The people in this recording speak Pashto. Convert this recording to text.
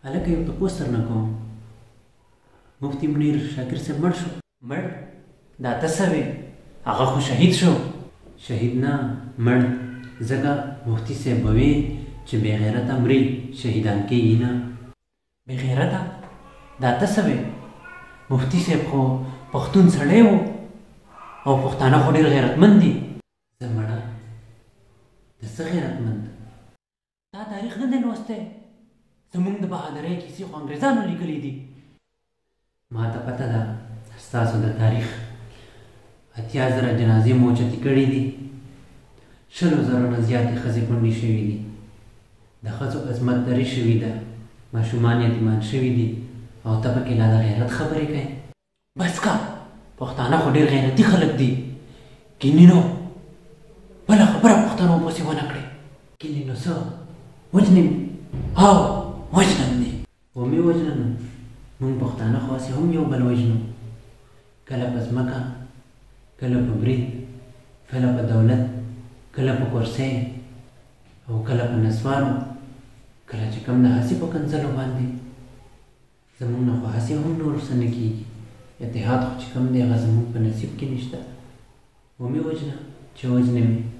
هلکه یو تپوس درنه کوم. مفتي منیر شاکر صاحب مړ شو. مړ؟ دا ته څه وې؟ هغه خو شهید شو. شهید نه، مړ. ځکه مفتي صاحب به وې چې بې غیرته مري، شهیدان کېږي نه. بې غیرته؟ دا ته څه وې؟ مفتي صاحب خو پښتون سړی و او پښتانه خو ډېر غیرتمند دي. زه مړه، د څه غیرتمند؟ تا تاریخ نه دی لوستی؟ زموږ د بهادرۍ کیسې خو انګریزانو لیکلي دي. ما ته پته ده ستاسو د تاریخ 80,000 جنازې مو اوچتې کړي دي، 100,000 نه زیاتې ښځې کونډې شوي دي، د ښځو عظمت درې شوي ده، ماشومان یتیمان شوي دي، او ته پکې لا د غیرت خبرې کوې؟ بس که، پښتانه خو ډېر غیرتي خلک دي. کینینو بله خبره پښتنو پسې ونه کړې. کینینو څه وجنم؟ هو وجنم دي. ومې وجنم؟ موږ پښتانه خو هسې هم یو بل وژنو، کله په ځمکه، کله په برید، کله په دولت، کله په کرسۍ او کله په نسوارو، کله چې کوم د هسې په کنځلو باندې. زموږ نه خو هسې هم نور څه نه کېږي. اتحاد خو چې کوم دی هغه زموږ په نصیب کې نشته. ومې وژنه چې وژنې مې.